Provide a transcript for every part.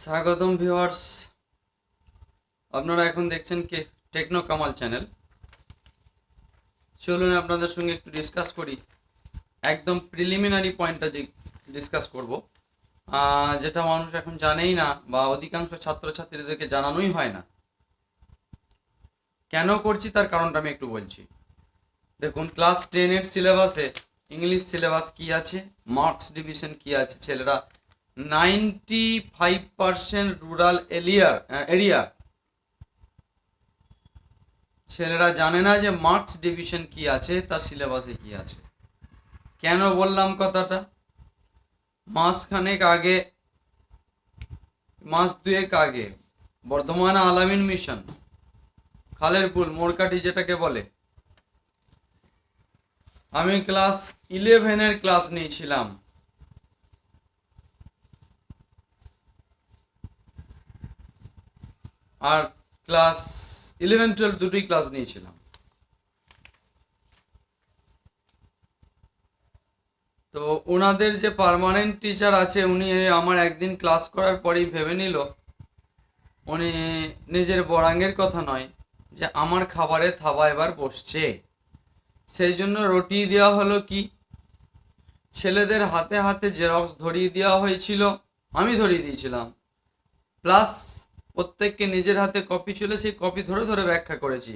স্বাগতম ভিউয়ার্স, আপনারা এখন দেখছেন কে টেকনো কামাল চ্যানেল। চলুন আপনাদের সঙ্গে একটু ডিসকাস করি। একদম প্রিলিমিনারি পয়েন্টটা যে ডিসকাস করব, যেটা মানুষ এখন জানেই না বা অধিকাংশ ছাত্রছাত্রীদেরকে জানানোই হয় না। কেন করছি তার কারণটা আমি একটু বলছি। দেখুন, ক্লাস 10-এর সিলেবাসে ইংলিশ সিলেবাস কি আছে, মার্কস ডিভিশন কি আছে। ছেলেরা 95% রুরাল এরিয়া ছেলেরা জানে না যে মার্কস ডিভিশন কি আছে, তার সিলেবাসে কি আছে। কেন বললাম কথাটা? মাস দুয়েক আগে বর্ধমান আলামিন মিশন, খালেরপুল মোরকাটি যেটাকে বলে, আমি ক্লাস 11-এর ক্লাস নিয়েছিলাম। আর ক্লাস 11-12 দুটোই ক্লাস নিয়েছিলাম। তো ওনাদের যে পার্মানেন্ট টিচার আছে, উনি আমার একদিন ক্লাস করার পরেই ভেবে নিল, উনি নিজের বরাঙ্গের কথা নয়, যে আমার খাবারে থাবা এবার বসছে। সেই জন্য রটিয়ে দেওয়া হলো কি, ছেলেদের হাতে হাতে জেরক্স ধরিয়ে দেওয়া হয়েছিল, আমি ধরিয়ে দিয়েছিলাম, প্লাস প্রত্যেককে নিজের হাতে কপি ছিল, সেই কপি ধরে ধরে ব্যাখ্যা করেছি।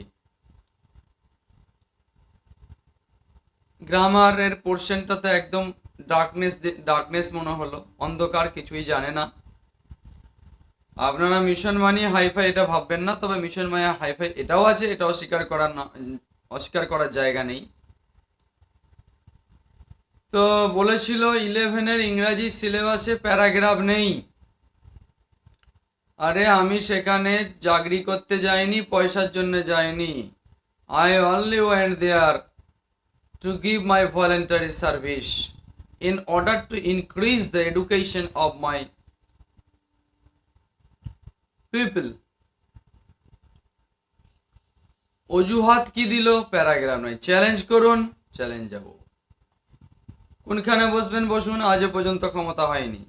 গ্রামারের পোর্শনটাতে একদম ডার্কনেস মনে হলো, অন্ধকার, কিছুই জানে না। আপনারা মিশন মানিয়ে হাইফাই এটা ভাববেন না, তবে মিশন মায়া হাইফাই এটাও আছে, এটা অস্বীকার করার জায়গা নেই। তো বলেছিল 11-এর ইংরাজি সিলেবাসে প্যারাগ্রাফ নেই। আরে আমি সেখানে চাকরি করতে যাইনি, পয়সার জন্য যাইনি। I only went there to give my voluntary service in order to increase the education of my people. অজুহাত কি দিল? প্যারাগ্রাফ নয়। চ্যালেঞ্জ করুন, চ্যালেঞ্জ যাব। কোনখানে বসবেন বসুন, আজ পর্যন্ত ক্ষমতা হয়নি।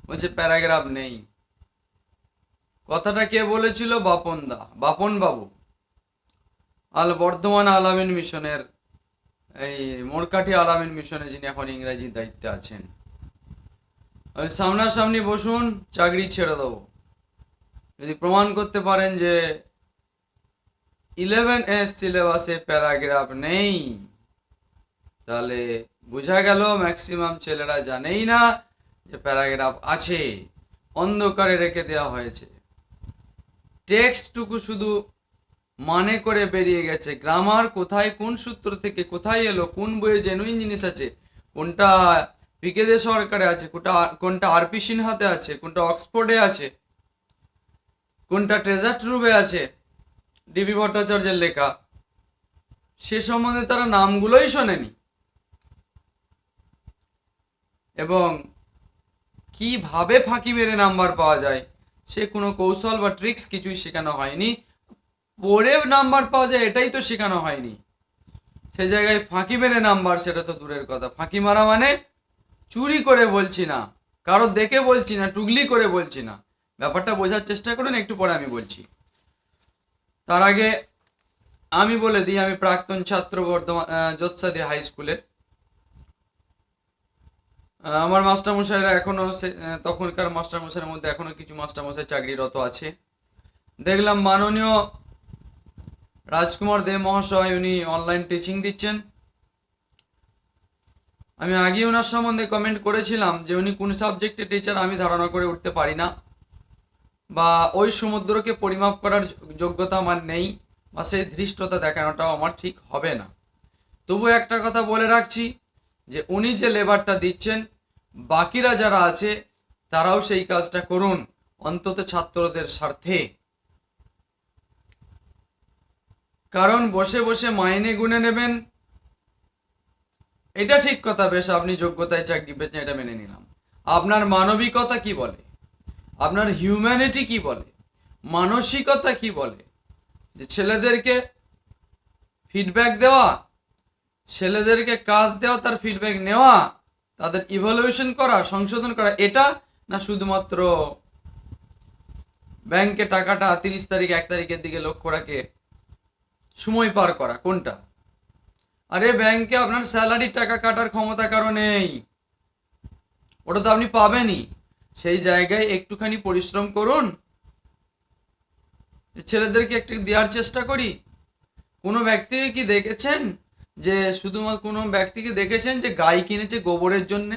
বলছে প্যারাগ্রাফ নেই। কথাটা কে বলেছিল? বাপন বাবু বর্ধমান আলামিন মিশনের, এই মোরকাঠি আলামিন মিশনে যিনি এখন ইংরাজির দায়িত্বে আছেন। সামনাসামনি বসুন, চাকরি ছেড়ে দেবো যদি প্রমাণ করতে পারেন যে 11S সিলেবাসে প্যারাগ্রাফ নেই। তাহলে বোঝা গেল ম্যাক্সিমাম ছেলেরা জানেই না যে প্যারাগ্রাফ আছে, অন্ধকারে রেখে দেওয়া হয়েছে। টেক্সটটুকু শুধু মানে করে বেরিয়ে গেছে। গ্রামার কোথায়, কোন সূত্র থেকে কোথায় এলো, কোন বইয়ে জেনুইন জিনিস আছে, কোনটা পিকে দে সরকারে আছে, কোনটা আরপি সিনহাতে আছে, কোনটা অক্সফোর্ডে আছে, কোনটা ট্রেজার ট্রুবে আছে, ডিবি ভট্টাচার্যের লেখা, সে সম্বন্ধে তারা নামগুলোই শোনেনি। এবং কিভাবে ফাঁকি মেরে নাম্বার পাওয়া যায় সে কোনো কৌশল বা ট্রিক্স কিছুই শেখানো হয়নি। পড়ে নাম্বার পাওয়া যায় এটাই তো শেখানো হয়নি। সে জায়গায় ফাঁকি মেরে নাম্বার, সেটা তো দূরের কথা। ফাঁকি মারা মানে চুরি করে বলছি না, কারো দেখে বলছি না, টুগলি করে বলছি না। ব্যাপারটা বোঝার চেষ্টা করুন, একটু পরে আমি বলছি। তার আগে আমি বলে দিই, আমি প্রাক্তন ছাত্র বর্ধমান যোৎসাদি হাই স্কুলের। আমার মাস্টারমশাইরা এখনো তখনকার মাস্টারমশাইয়ের মধ্যে এখনো কিছু মাস্টারমশাই চাকরিরত আছে। দেখলাম মাননীয় রাজকুমার দে মহাশয়, উনি অনলাইন টিচিং দিচ্ছেন। আমি আগে ওনার সম্বন্ধে কমেন্ট করেছিলাম যে উনি কোন সাবজেক্টে টিচার আমি ধারণা করে উঠতে পারি না, বা ওই সমুদ্রকে পরিমাপ করার যোগ্যতা আমার নেই, বা সেই ধৃষ্টতা দেখানোটাও আমার ঠিক হবে না। তবু একটা কথা বলে রাখছি, যে উনি যে লেবারটা দিচ্ছেন, বাকিরা যারা আছে তারাও সেই কাজটা করুন, অন্তত ছাত্রদের স্বার্থে। কারণ বসে বসে মাইনে গুনে নেবেন, এটা ঠিক কথা, বেশ আপনি যোগ্যতায় চাকরি পেয়েছেন, এটা মেনে নিলাম। আপনার মানবিকতা কি বলে, আপনার হিউম্যানিটি কি বলে, মানসিকতা কি বলে? যে ছেলেদেরকে ফিডব্যাক দেওয়া, ছেলেদেরকে কাজ দেওয়া, তার ফিডব্যাক নেওয়া, তাদের ইভ্যালুয়েশন করা, সংশোধন করা, এটা না শুধুমাত্র ব্যাংকে টাকাটা 30 তারিখ 1 তারিখের দিকে লক্ষ্য রাখে সময় পার করা, কোনটা? আরে ব্যাংকে আপনার স্যালারি টাকা কাটার ক্ষমতা কারো নেই, ওটা তো আপনি পাবেনই। সেই জায়গায় একটুখানি পরিশ্রম করুন, ছেলেদেরকে একটু দেওয়ার চেষ্টা করি। কোনো ব্যক্তিকে কি দেখেছেন যে শুধুমাত্র কোনো ব্যক্তিকে দেখেছেন যে গাই কিনেছে গোবরের জন্যে?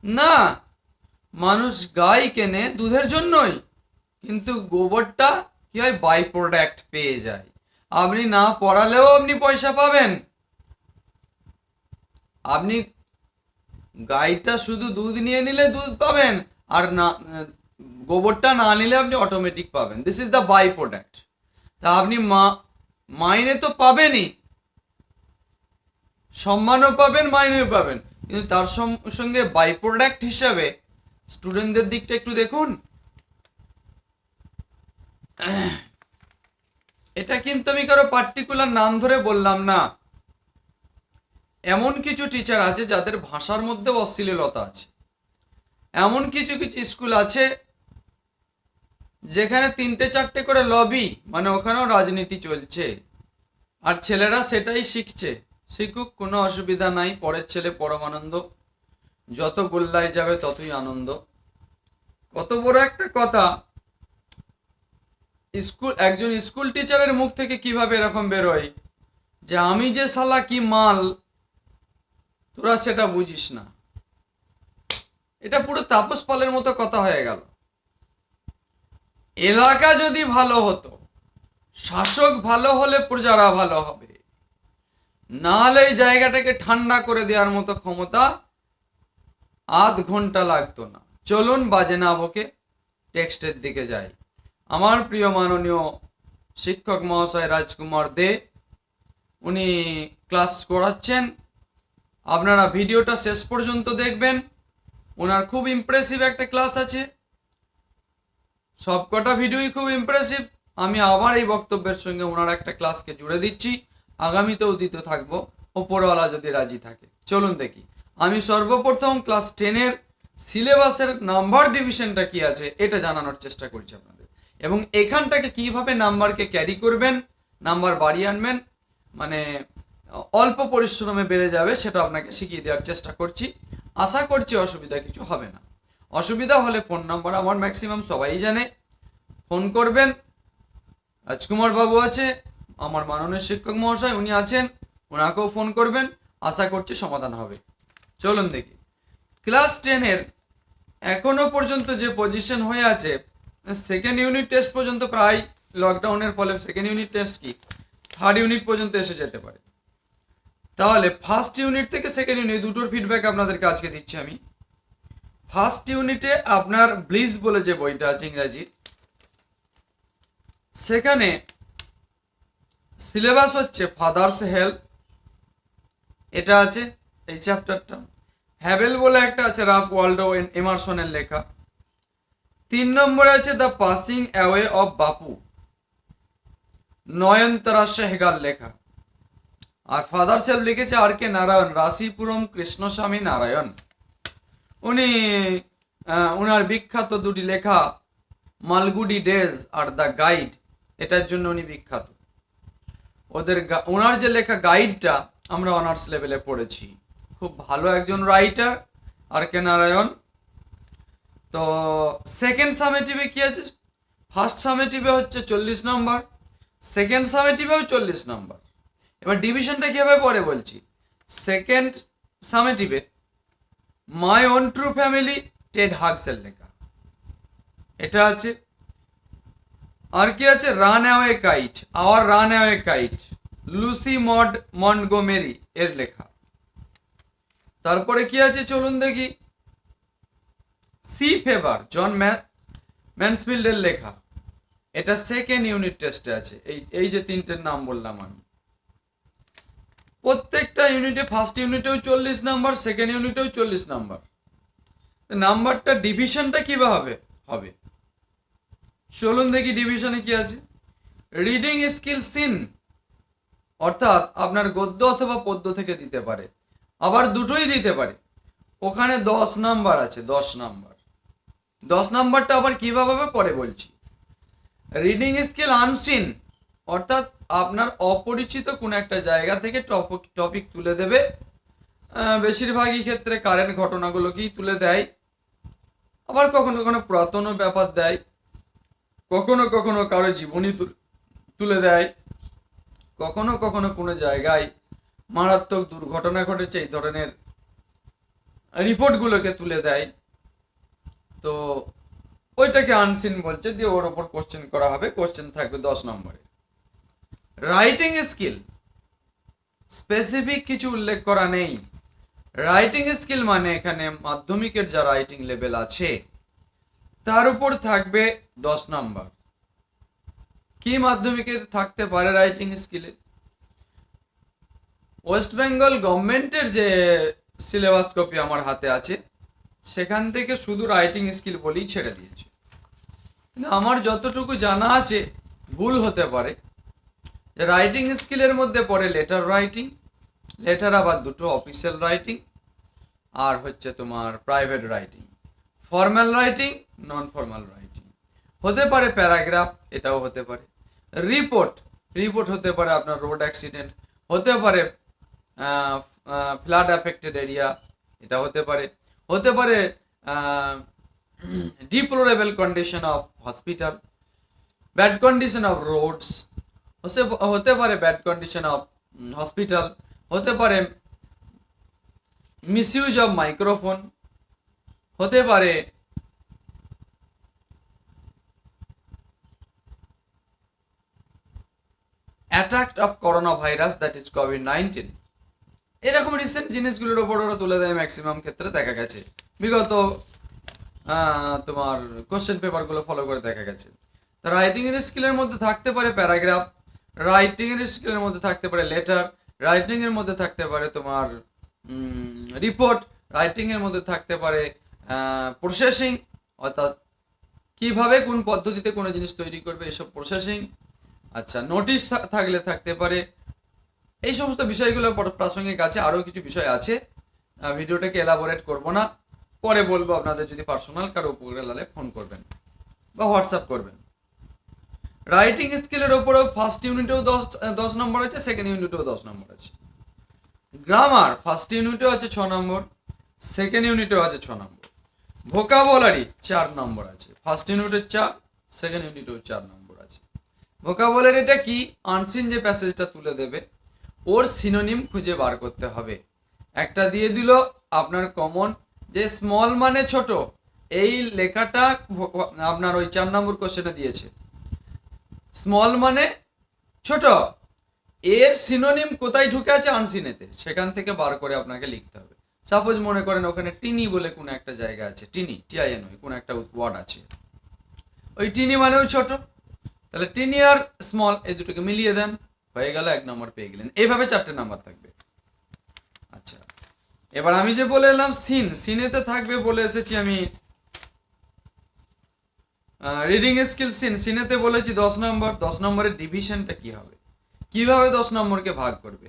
না, মানুষ গাই কেনে দুধের জন্যই, কিন্তু গোবরটা কি হয়, বাই প্রোডাক্ট পেয়ে যায়। আপনি না পড়ালেও আপনি পয়সা পাবেন। আপনি গাইটা শুধু দুধ নিয়ে নিলে দুধ পাবেন, আর না গোবরটা না নিলে আপনি অটোমেটিক পাবেন। This is the by product. তা আপনি মাইনে তো পাবেনই, সম্মানও পাবেন, মাইনেও পাবেন, কিন্তু তার সঙ্গে বাই প্রোডাক্ট হিসাবে স্টুডেন্টদের দিকটা একটু দেখুন। এটা কিন্তু আমি কারো পার্টিকুলার নাম ধরে বললাম না। এমন কিছু টিচার আছে যাদের ভাষার মধ্যে অশ্লীলতা আছে। এমন কিছু কিছু স্কুল আছে যেখানে 3-4টে করে লবি, মানে ওখানেও রাজনীতি চলছে, আর ছেলেরা সেটাই শিখছে। শিখুক, কোনো অসুবিধা নাই, পরের ছেলে পরম আনন্দ, যত গোল্লায় যাবে ততই আনন্দ। কত বড় একটা কথা, একজন স্কুল টিচারের মুখ থেকে কিভাবে এরকম বেরোয় যে আমি যে শালা কি মাল, তোরা সেটা বুঝিস না। এটা পুরো তাপস পালের মতো কথা হয়ে গেল। এলাকা যদি ভালো হতো, শাসক ভালো হলে প্রজারা ভালো হবে, না হলে এই জায়গাটাকে ঠান্ডা করে দেওয়ার মতো ক্ষমতা আধ ঘন্টা লাগতো না। চলুন বাজে না বকে টেক্সটের দিকে যাই। আমার প্রিয় মাননীয় শিক্ষক মহাশয় রাজকুমার দে, উনি ক্লাস করাচ্ছেন। আপনারা ভিডিওটা শেষ পর্যন্ত দেখবেন, ওনার খুব ইমপ্রেসিভ একটা ক্লাস আছে। সবকটা ভিডিওই খুব ইমপ্রেসিভ। আমি আবার এই বক্তব্যের সঙ্গে ওনার একটা ক্লাসকে জুড়ে দিচ্ছি, আগামীতেও দিতে থাকবো, ওপরওয়ালা যদি রাজি থাকে। চলুন দেখি। আমি সর্বপ্রথম ক্লাস 10-এর সিলেবাসের নাম্বার ডিভিশনটা কি আছে এটা জানানোর চেষ্টা করছি আপনাদের, এবং এখানটাকে কিভাবে নাম্বারকে ক্যারি করবেন, নাম্বার বাড়িয়ে আনবেন, মানে অল্প পরিশ্রমে বেড়ে যাবে, সেটা আপনাকে শিখিয়ে দেওয়ার চেষ্টা করছি। আশা করছি অসুবিধা কিছু হবে না। অসুবিধা হলে ফোন নাম্বার আমার ম্যাক্সিমাম সবাই জানে, ফোন করবেন। রাজকুমার বাবু আছে, আমার মাননীয় শিক্ষক মহাশয় উনি আছেন, ওনাকেও ফোন করবেন, আশা করছি সমাধান হবে। চলুন দেখি। ক্লাস 10-এর এখনো পর্যন্ত যে পজিশন হয়ে আছে, সেকেন্ড ইউনিট টেস্ট পর্যন্ত, প্রায় লকডাউনের ফলে সেকেন্ড ইউনিট টেস্ট কি থার্ড ইউনিট পর্যন্ত এসে যেতে পারে। তাহলে ফার্স্ট ইউনিট থেকে সেকেন্ড ইউনিট দুটোর ফিডব্যাক আপনাদেরকে আজকে দিচ্ছি আমি। ফার্স্ট ইউনিটে আপনার ব্লিজ বলে যে বইটা আছে ইংরাজি, সেখানে সিলেবাস হচ্ছে ফাদার্স হেল্প, এটা আছে এই চ্যাপ্টারটা। হ্যাভেল বলে একটা আছে, রাফ ওয়াল্ডো এমারসনের লেখা। 3 নম্বরে আছে দ্য পাসিং অ্যাওয়ে অফ বাপু, নয়নতারা সেহগাল লেখা। আর ফাদার্স হেল্প লিখেছে আর কে নারায়ণ, রাশিপুরম কৃষ্ণস্বামী নারায়ণ। উনি ওনার বিখ্যাত দুটি লেখা Malgudi days are the guide, এটার জন্য উনি বিখ্যাত। ওনার যে লেখা গাইডটা আমরা অনার্স লেভেলে পড়েছি, খুব ভালো একজন রাইটার আর কে নারায়ণ। তো সেকেন্ড সামেটিভে কি আছে, ফার্স্ট সামেটিভে হচ্ছে 40 নম্বর, সেকেন্ড সামেটিভেও 40 নম্বর। এবার ডিভিশনটা কিভাবে পরে বলছি। সেকেন্ড সামেটিভে my own true family, Ted হাগসের লেখা, এটা আছে। আর কি আছে, run away kite, our run away kite, Lucy Montgomery এর লেখা। তারপরে কি আছে চলুন দেখি, সি ফেভার, জন ম্যানসফিল্ডের লেখা, এটা সেকেন্ড ইউনিট টেস্টে আছে। এই যে তিনটের নাম বললাম আমি, প্রত্যেকটা ইউনিটে ফার্স্ট ইউনিটেও 40 নাম্বার, সেকেন্ড ইউনিটেও 40 নাম্বার। নাম্বারটা ডিভিশনটা কিভাবে হবে চলুন দেখি। ডিভিশনে কি আছে, রিডিং স্কিল সিন, অর্থাৎ আপনার গদ্য অথবা পদ্য থেকে দিতে পারে, আবার দুটোই দিতে পারে। ওখানে 10 নাম্বার আছে, 10 নাম্বার। 10 নাম্বারটা আবার কিভাবে হবে পরে বলছি। রিডিং স্কিল আনসিন, অর্থাৎ আপনার অপরিচিত কোনো একটা জায়গা থেকে টপিক তুলে দেবে। বেশিরভাগই ক্ষেত্রে কারেন্ট ঘটনাগুলোকেই তুলে দেয়, আবার কখনো কখনো পুরাতনও ব্যাপার দেয়, কখনো কখনো কারো জীবনী তুলে দেয়, কখনো কখনো কোনো জায়গায় মারাত্মক দুর্ঘটনা ঘটেছে এই ধরনের রিপোর্টগুলোকে তুলে দেয়। তো ওইটাকে আনসিন বলছে, দিয়ে ওর ওপর কোশ্চেন করা হবে। কোশ্চেন থাকবে 10 নম্বরে। রাইটিং স্কিল স্পেসিফিক কিছু উল্লেখ করা নেই। রাইটিং স্কিল মানে এখানে মাধ্যমিকের যা রাইটিং লেভেল আছে তার উপর থাকবে 10 নম্বর। কি মাধ্যমিকের থাকতে পারে রাইটিং স্কিলে? ওয়েস্ট বেঙ্গল গভর্নমেন্টের যে সিলেবাস কপি আমার হাতে আছে সেখান থেকে শুধু রাইটিং স্কিল বলেই ছেড়ে দিয়েছে, কিন্তু আমার যতটুকু জানা আছে, ভুল হতে পারে, যে রাইটিং স্কিলের মধ্যে পড়ে লেটার রাইটিং, লেটার আবার দুটো, অফিসিয়াল রাইটিং আর হচ্ছে তোমার private writing, formal writing, non formal writing. হতে পারে প্যারাগ্রাফ, এটাও হতে পারে। রিপোর্ট হতে পারে আপনার রোড অ্যাক্সিডেন্ট, হতে পারে ফ্লাড অ্যাফেক্টেড এরিয়া, এটা হতে পারে deplorable condition of hospital, bad condition of roads, হতে পারে ব্যাড কন্ডিশন অফ হসপিটাল, হতে পারে মিসইউজ অফ মাইক্রোফোন, হতে পারে attack of corona virus, that is COVID-19. এরকম রিসেন্ট জিনিসগুলোর ওপর ওরা তুলে দেয় ম্যাক্সিমাম ক্ষেত্রে, দেখা গেছে বিগত তোমার কোশ্চেন পেপারগুলো ফলো করে দেখা গেছে। তো রাইটিং এর স্কিলের মধ্যে থাকতে পারে প্যারাগ্রাফ, রাইটিং এর স্কিলের মধ্যে থাকতে পারে লেটার, রাইটিং এর মধ্যে থাকতে পারে তোমার রিপোর্ট, রাইটিং এর মধ্যে থাকতে পারে প্রসেসিং, অর্থাৎ কিভাবে কোন পদ্ধতিতে কোনো জিনিস তৈরি করবে এসব প্রসেসিং। আচ্ছা, নোটিশ থাকলে থাকতে পারে। এই সমস্ত বিষয়গুলো প্রাসঙ্গিক আছে। আরও কিছু বিষয় আছে, ভিডিওটাকে এলাবোরেট করব না, পরে বলবো। আপনাদের যদি পার্সোনাল কারো উপকারে লাগে ফোন করবেন বা হোয়াটসঅ্যাপ করবেন। রাইটিং স্কিলের ওপরেও ফার্স্ট ইউনিটেও 10 নম্বর আছে, সেকেন্ড ইউনিটেও 10 নম্বর আছে। গ্রামার ফার্স্ট ইউনিটেও আছে 6 নম্বর, সেকেন্ড ইউনিটেও আছে 6 নম্বর। ভোকাবুলারি 4 নম্বর আছে, ফার্স্ট ইউনিটে 4, সেকেন্ড ইউনিটেও 4 নম্বর আছে। ভোকাবুলারিটা কি? আনসিন যে প্যাসেজটা তুলে দেবে ওর সিনোনিম খুঁজে বার করতে হবে। একটা দিয়ে দিল আপনার কমন, যে স্মল মানে ছোট, এই লেখাটা আপনার ওই 4 নম্বর কোশ্চেনে দিয়েছে। স্মল মানে ছোট, এর সিনোনিম কোথায় ঢুকে আছে? আনসিনেতে, সেখান থেকে বার করে আপনাকে লিখতে হবে। সাপোজ মনে করেন ওখানে টিনি বলে কোনো একটা জায়গা আছে, টিনি TINI কোনো একটা ওয়ার্ড আছে, ওই টিনি মানেও ছোট, তাহলে টিনি আর স্মল এই দুটোকে মিলিয়ে দেন, হয়ে গেল 1 নম্বর পেয়ে গেলেন। এইভাবে 4টে নাম্বার থাকবে। আচ্ছা, এবার আমি যে বলে এলাম সিনেতে থাকবে বলে এসেছি আমি রিডিং স্কিল সিনেতে বলেছি 10 নম্বর। 10 নম্বরের ডিভিশনটা কি হবে, কিভাবে 10 নম্বরকে ভাগ করবে?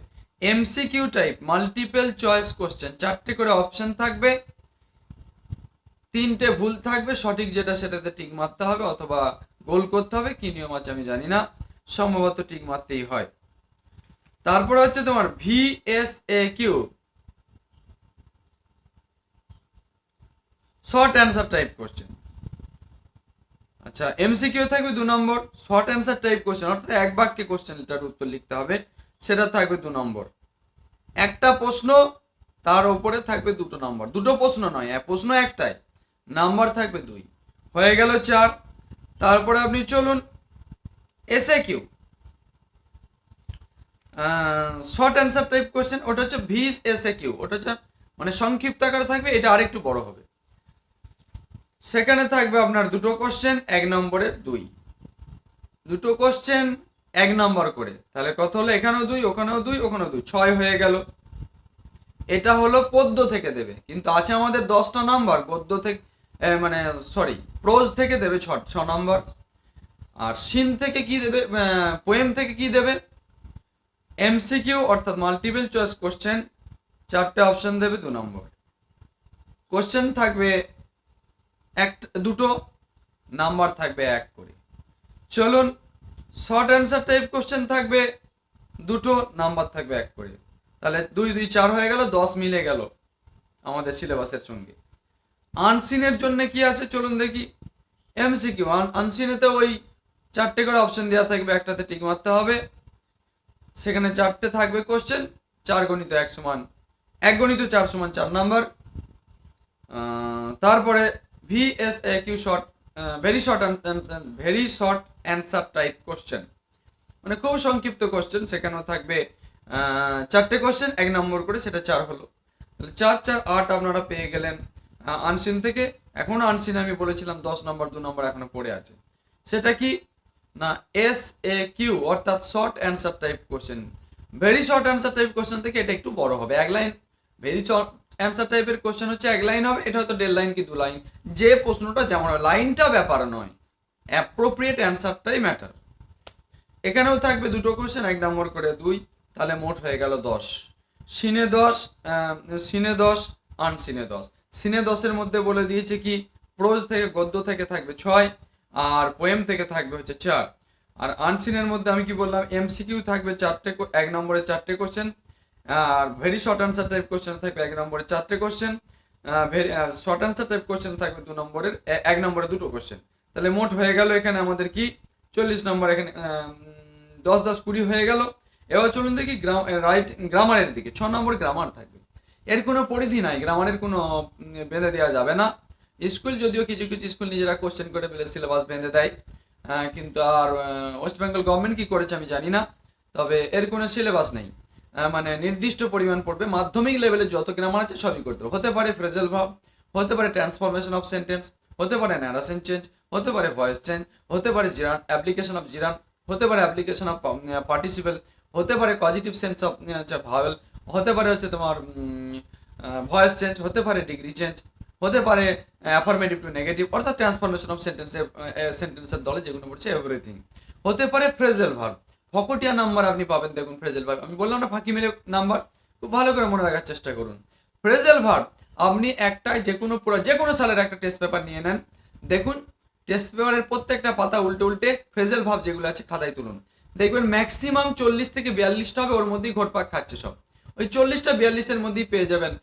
MCQ type multiple choice question, 4টে করে অপশন থাকবে, 3টে ভুল থাকবে, সঠিক যেটা সেটাতে টিক মারতে হবে অথবা গোল করতে হবে, কি নিয়ম আছে আমি জানি না, সম্ভবত টিক মারতেই হয়। তারপরে হচ্ছে তোমার VSAQ, short answer type question. আচ্ছা, MCQ থাকবে 2 নম্বর, শর্ট অ্যান্সার টাইপ কোশ্চেন অর্থাৎ এক বাক্যে কোশ্চেনটার উত্তর লিখতে হবে, সেটা থাকবে 2 নম্বর। একটা প্রশ্ন, তার উপরে থাকবে 2 নম্বর, দুটো প্রশ্ন নয়, প্রশ্ন একটাই, নাম্বার থাকবে 2, হয়ে গেল 4। তারপরে আপনি চলুন SAQ, short answer type question, ওটা হচ্ছে VSAQ, ওটা হচ্ছে মানে সংক্ষিপ্ত আকারে থাকবে, এটা আরেকটু বড় হবে। সেখানে থাকবে আপনার 2টো কোশ্চেন, 1 নম্বরে 2, 2টো কোশ্চেন 1 নম্বর করে, তাহলে কত হলো? এখানেও 2, ওখানেও 2, ওখানেও 2, 6 হয়ে গেল। এটা হলো পদ্য থেকে দেবে, কিন্তু আছে আমাদের 10টা নাম্বার গদ্য থেকে, মানে সরি প্রোজ থেকে দেবে 6 নম্বর। আর সিন থেকে কি দেবে, পোয়েম থেকে কি দেবে? MCQ অর্থাৎ মাল্টিপল চয়েস কোশ্চেন, 4টে অপশন দেবে, 2 নম্বর। কোশ্চেন থাকবে 2টো, নাম্বার থাকবে 1 করে। চলুন, শর্ট অ্যান্সার টাইপ কোশ্চেন থাকবে দুটো, নাম্বার থাকবে 1 করে, তাহলে 2 2 4 হয়ে গেল, 10 মিলে গেল আমাদের সিলেবাসের সঙ্গে। আনসিনের জন্য কি আছে চলুন দেখি। এমসিকিউ আনসিনেতে ওই 4টে করে অপশন দেওয়া থাকবে, একটাতে টিক মারতে হবে, সেখানে 4টে থাকবে কোশ্চেন, 4 গুণিত 1 সমান 1 গুণিত 4 সমান 4 নাম্বার। তারপরে VSAQ short very short answer type question, মানে খুব সংক্ষিপ্ত কোশ্চেন, সেখানেও থাকবে 4টে কোশ্চেন 1 নম্বর করে, সেটা 4 হলো, তাহলে 4 4 8 আপনারা পেয়ে গেলেন আনসিন থেকে। এখনো আনসিন আমি বলেছিলাম 10 নম্বর 2 নম্বর এখনো পড়ে আছে, সেটা কি না এসএকিউ অর্থাৎ short answer type question. Very short answer type question থেকে এটা একটু বড় হবে, 1 লাইন। ভেরি শর্ট অ্যান্সার টাইপের কোশ্চেন হচ্ছে 1 লাইন হবে, এটা হয়তো 1.5 লাইন কি 2 লাইন, যে প্রশ্নটা যেমন হবে, লাইনটা ব্যাপার নয়, অ্যাপ্রোপ্রিয়েট অ্যান্সারটাই ম্যাটার। এখানেও থাকবে দুটো কোশ্চেন 1 নম্বর করে 2, তাহলে মোট হয়ে গেল 10। সিনে 10, সিনে 10, আনসিনে 10। সিনে 10-এর মধ্যে বলে দিয়েছে কি প্রোজ থেকে গদ্য থেকে থাকবে 6, আর পোয়েম থেকে থাকবে হচ্ছে 4। আর আনসিনের মধ্যে আমি কি বললাম, এমসিকিউ থাকবে 4টে, 1 নম্বরে 4টে কোশ্চেন, আর very short answer type question থাকবে 1 নম্বরে 4টে question, short answer type question থাকবে 2 নম্বরের 1 নম্বরে 2টো কোশ্চেন, তাহলে মোট হয়ে গেল এখানে আমাদের কি 40 নম্বর, এখানে 10 10 20 হয়ে গেল। এবার চলুন দেখি গ্রামারের দিকে। 6 নম্বর গ্রামার থাকবে, এর কোনো পরিধি নাই, গ্রামারের কোনো বেঁধে দেওয়া যাবে না। স্কুল যদিও কিছু কিছু স্কুল নিজেরা কোশ্চেন করে ফেলে সিলেবাস বেঁধে দেয়, কিন্তু আর ওয়েস্ট বেঙ্গল গভর্নমেন্ট কি করেছে আমি জানি না, তবে এর কোনো সিলেবাস নেই, মানে নির্দিষ্ট পরিমাণ পড়বে। মাধ্যমিক লেভেলে যত গ্রামার আছে সবই করতে হবে, হতে পারে ফ্রেজাল ভার্ব, হতে পারে ট্রান্সফরমেশন অফ সেন্টেন্স, হতে পারে ন্যারেশন চেঞ্জ, হতে পারে ভয়েস চেঞ্জ, হতে পারে জিরান অ্যাপ্লিকেশন অফ জিরান, হতে পারে অ্যাপ্লিকেশন অফ পার্টিসিপেল, হতে পারে পজিটিভ সেন্স অফ ভাওয়েল, হতে পারে হচ্ছে তোমার ভয়েস চেঞ্জ, হতে পারে ডিগ্রি চেঞ্জ, হতে পারে অ্যাফার্মেটিভ টু নেগেটিভ, অর্থাৎ ট্রান্সফরমেশন অফ সেন্টেন্সের দলে যেগুলো পড়ছে এভরিথিং, হতে পারে ফ্রেজাল ভার্ব। ফকটিয়া নাম্বার আপনি পাবেন, দেখুন ফ্রেজাল ভার্ব আমি বললাম না ফাঁকি মেরে নাম্বার, খুব ভালো করে মনে রাখার চেষ্টা করুন। ফ্রেজাল ভার্ব আপনি একটাই যে কোনো সালের একটা টেস্ট পেপার নিয়ে নেন, দেখুন টেস্ট পেপারের প্রত্যেকটা পাতা উল্টে উল্টে ফ্রেজাল ভার্ব যেগুলো আছে খাতায় তুলুন, দেখবেন ম্যাক্সিমাম 40 থেকে 42টা হবে, ওর মধ্যেই ঘোরপাক খাচ্ছে সব, ওই 40টা 42-এর মধ্যেই পেয়ে যাবেন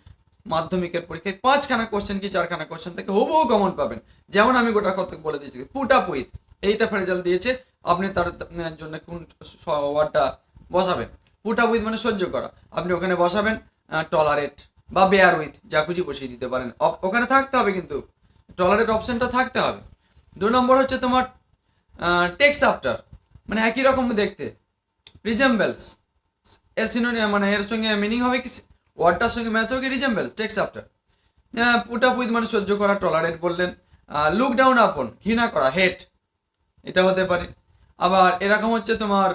মাধ্যমিকের পরীক্ষায় 5খানা কোশ্চেন কি 4খানা কোশ্চেন থেকে হুবহু কমন পাবেন। যেমন আমি গোটা কত বলে দিয়েছি, পুট আপ উইথ, এইটা ফ্রেজাল দিয়েছে, আপনি তার জন্য কোন ওয়ার্ডটা বসাবেন। পুট আপ উইথ মানে সহ্য করা, আপনি ওখানে বসাবেন টলারেট বা বেয়ার উইথ, যা খুশি বসিয়ে দিতে পারেন, ওখানে থাকতে হবে, কিন্তু টলারেট অপশনটা থাকতে হবে। 2 নম্বর হচ্ছে তোমার টেক্সট আফটার, মানে একই রকম দেখতে, রিজেম্বলস, এর সিনোনিম মানে এর সঙ্গে মিনিং হবে কি, ওয়ার্ডটার সঙ্গে ম্যাচ হবে কি resembles, text after. Put up with মানে সহ্য করা, টলারেট বললেন। লুক ডাউন আপন ঘৃণা করা, হেট, এটা হতে পারে। আবার এরকম হচ্ছে তোমার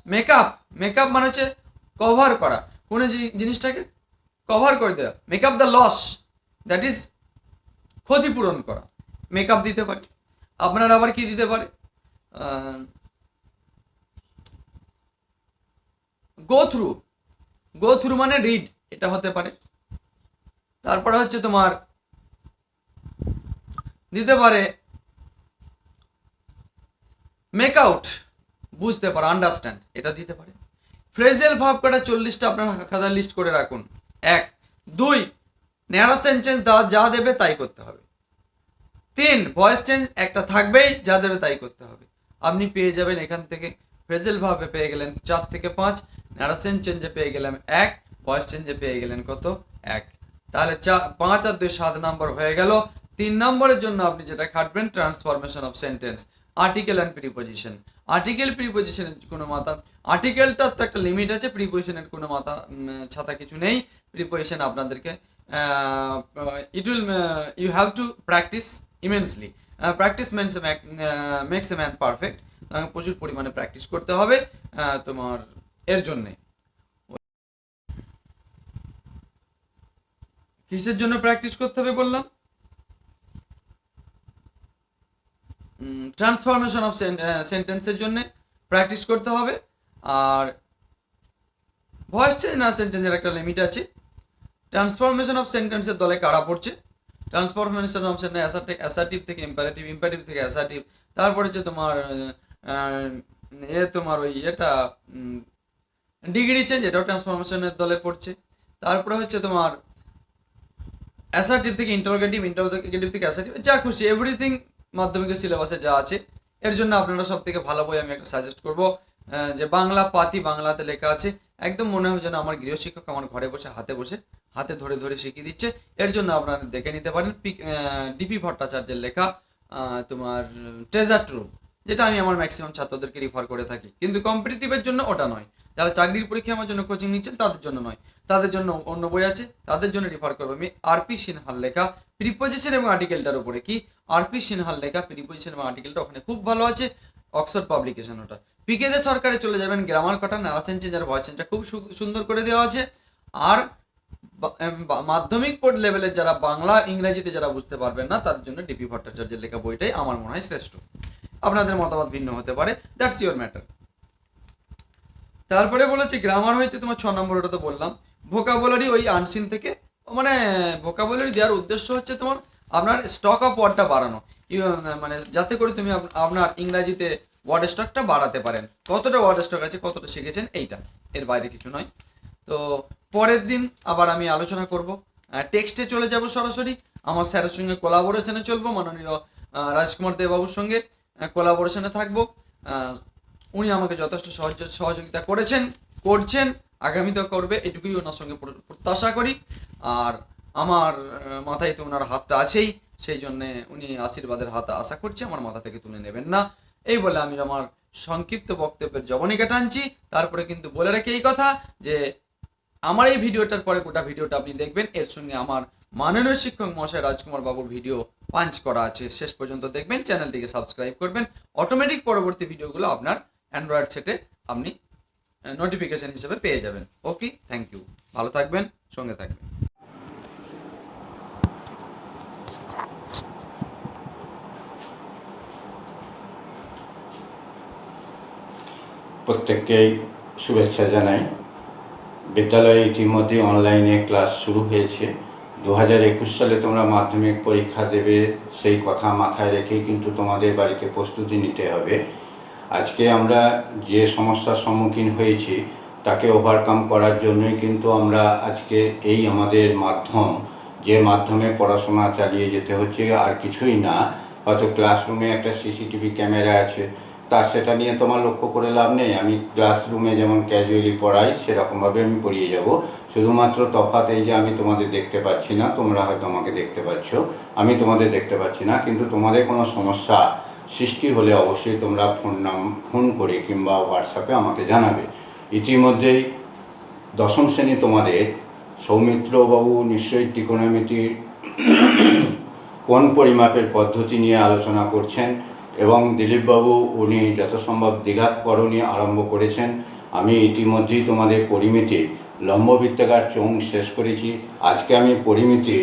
মেকআপ, মেকআপ মানে হচ্ছে কভার করা, কোনো জিনিসটাকে কভার করে দেওয়া, make up the loss, that is ক্ষতিপূরণ করা, মেকআপ দিতে পারে। আপনার আবার কি দিতে পারে, গো থ্রু, গো থ্রু মানে রিড, এটা হতে পারে। তারপরে হচ্ছে তোমার দিতে পারে মেক আউট, বুঝতে পারো, আন্ডারস্ট্যান্ড, এটা দিতে পারে। ফ্রেজাল ভার্ব কটা 40টা আপনার খাতায় লিস্ট করে রাখুন। 1 2 ন্যারেশন চেঞ্জ যা দেবে তাই করতে হবে। 3 ভয়েস চেঞ্জ একটা থাকবেই, যা দেবে তাই করতে হবে। আপনি পেয়ে যাবেন এখান থেকে ফ্রেজাল ভার্বে পেয়ে গেলেন 4 থেকে 5, ন্যারেশন চেঞ্জে পেয়ে গেলাম 1, ভয়েস চেঞ্জে পেয়ে গেলেন কত 1, তাহলে 5 আর 2 7 নম্বর হয়ে গেল। 3 নম্বরের জন্য আপনি যেটা খাটবেন transformation of sentence, article and preposition. Article প্রিপোজিশনের কোনো মাথা, আর্টিকেলটার তো একটা লিমিট আছে, প্রিপোজিশনের কোনো মাথা ছাতা কিছু নেই। প্রিপোজিশন আপনাদেরকে it will you have to practise immensely, practice makes a man perfect, প্রচুর পরিমাণে প্র্যাকটিস করতে হবে তোমার এর জন্যে। কিসের জন্য প্র্যাকটিস করতে হবে বললাম, ট্রান্সফরমেশন অফ সেন্টেন্সের জন্য প্র্যাকটিস করতে হবে। আর ভয়েস চেঞ্জ না সেন্টেন্সের একটা লিমিট আছে। ট্রান্সফরমেশন অফ সেন্টেন্সের দলে কারা পড়ছে, ট্রান্সফরমেশন অপশনে অ্যাসার্টিভ থেকে ইম্পারেটিভ, ইম্পারেটিভ থেকে অ্যাসার্টিভ, তারপরে হচ্ছে তোমার তোমার ওই এটা ডিগ্রি চেঞ্জ, এটাও ট্রান্সফরমেশনের দলে পড়ছে। তারপরে হচ্ছে তোমার অ্যাসার্টিভ থেকে ইন্টারোগেটিভ, ইন্টারোগেটিভ থেকে অ্যাসার্টিভ, যা খুশি এভরিথিং মাধ্যমিকের সিলেবাসে যা আছে। এর জন্য আপনারা সব থেকে ভালো বই আমি একটা সাজেস্ট করবো, যে বাংলা পাতি, বাংলাতে লেখা আছে, একদম মনে হয় যেন আমার গৃহশিক্ষক আমার ঘরে বসে হাতে ধরে ধরে শিখিয়ে দিচ্ছে। এর জন্য আপনারা দেখে নিতে পারেন ডিপি ভট্টাচার্যের লেখা তোমার ট্রেজার ট্রুভ, যেটা আমি আমার ম্যাক্সিমাম ছাত্রদেরকে রিফার করে থাকি। কিন্তু কম্পিটিটিভের জন্য ওটা নয়, যারা চাকরির পরীক্ষা আমার জন্য কোচিং নিচ্ছেন তাদের জন্য নয়, তাদের জন্য অন্য বই আছে, তাদের জন্য রিফার করবো আমি আরপি সিনহার লেখা প্রিপোজিশন এবং আর্টিকেলটার উপরে। কি আরপি সিনহার লেখা প্রিপোজিশন এবং আর্টিকেলটা ওখানে খুব ভালো আছে, অক্সফোর্ড পাবলিকেশন ওটা। পিকেদের সরকারে চলে যাবেন, গ্রামার কাটা, নারাসেন চেঞ্জ আর ভয়েস চেঞ্জটা খুব সুন্দর করে দেওয়া আছে। আর মাধ্যমিক লেভেলের যারা বাংলা ইংরেজিতে যারা বুঝতে পারবেন না, তাদের জন্য ডিপি ভট্টাচার্যের লেখা বইটাই আমার মনে হয় শ্রেষ্ঠ। আপনাদের মতামত ভিন্ন হতে পারে, দ্যাটস ইওর ম্যাটার। তারপরে বলেছে গ্রামার হয়েছে তোমার 6 নম্বর, ওটা তো বললাম। ভোকাবুলারি ওই আনসিন থেকে, মানে ভোকাবুলারি দেওয়ার উদ্দেশ্য হচ্ছে তোমার আপনার স্টক অফ ওয়ার্ডটা বাড়ানো, মানে যাতে করে তুমি আপনার ইংরাজিতে ওয়ার্ড স্টকটা বাড়াতে পারেন। কতটা ওয়ার্ড স্টক আছে, কতটা শিখেছেন, এইটা, এর বাইরে কিছু নয়। তো পরের দিন আবার আমি আলোচনা করব, টেক্সটে চলে যাব সরাসরি, আমার স্যারের সঙ্গে কোলাবোরেশনে চলবো, মাননীয় রাজকুমার দেববাবুর সঙ্গে কোলাবোরেশনে থাকবো। উনি আমাকে যথেষ্ট সহযোগিতা করছেন, আগামীতেও করবে, এটুকুই ওনার সঙ্গে প্রত্যাশা করি। আর আমার মাথায় তো ওনার হাতটা আছেই, সেই জন্যে উনি আশীর্বাদের হাত আশা করছি, আমার মাথা থেকে তুলে নেবেন না। এই বলে আমি আমার সংক্ষিপ্ত বক্তব্যের জবনিকা টানছি। তারপরে কিন্তু বলে রাখি এই কথা যে আমার এই ভিডিওটার পরে গোটা ভিডিওটা আপনি দেখবেন, এর সঙ্গে আমার মাননীয় শিক্ষক মহাশয় রাজকুমার বাবুর ভিডিও পাঞ্চ করা আছে, শেষ পর্যন্ত দেখবেন, চ্যানেলটিকে সাবস্ক্রাইব করবেন, অটোমেটিক পরবর্তী ভিডিওগুলো আপনার অ্যান্ড্রয়েড সেটে আপনি নোটিফিকেশন হিসেবে পেয়ে যাবেন। ওকে, থ্যাংক ইউ, ভালো থাকবেন, সঙ্গে থাকবেন। প্রত্যেককেই শুভেচ্ছা জানাই। বিদ্যালয়ে ইতিমধ্যে অনলাইনে ক্লাস শুরু হয়েছে। 2021 সালে তোমরা মাধ্যমিক পরীক্ষা দেবে, সেই কথা মাথায় রেখেই কিন্তু তোমাদের বাড়িতে প্রস্তুতি নিতে হবে। আজকে আমরা যে সমস্যার সম্মুখীন হয়েছি তাকে ওভারকাম করার জন্যই কিন্তু আমরা আজকে এই আমাদের মাধ্যম, যে মাধ্যমে পড়াশোনা চালিয়ে যেতে হচ্ছে, আর কিছুই না। হয়তো ক্লাসরুমে একটা সিসিটিভি ক্যামেরা আছে, তার সেটা নিয়ে তোমার লক্ষ্য করে লাভ নেই। আমি ক্লাসরুমে যেমন ক্যাজুয়ালি পড়াই সেরকমভাবে আমি পড়িয়ে যাব। শুধুমাত্র তফাৎ এই যে আমি তোমাদের দেখতে পাচ্ছি না, তোমরা হয়তো আমাকে দেখতে পাচ্ছ, আমি তোমাদের দেখতে পাচ্ছি না। কিন্তু তোমাদের কোনো সমস্যা সৃষ্টি হলে অবশ্যই তোমরা ফোন করে কিংবা হোয়াটসঅ্যাপে আমাকে জানাবে। ইতিমধ্যেই 10ম শ্রেণী তোমাদের সৌমিত্রবাবু নিশ্চয়ই ত্রিকোণমিতির কোণ পরিমাপের পদ্ধতি নিয়ে আলোচনা করছেন, এবং দিলীপবাবু উনি যত সম্ভব দ্বিঘাতকরণী আরম্ভ করেছেন। আমি ইতিমধ্যেই তোমাদের পরিমিতি লম্ববৃত্তাকার চোঙ শেষ করেছি। আজকে আমি পরিমিতি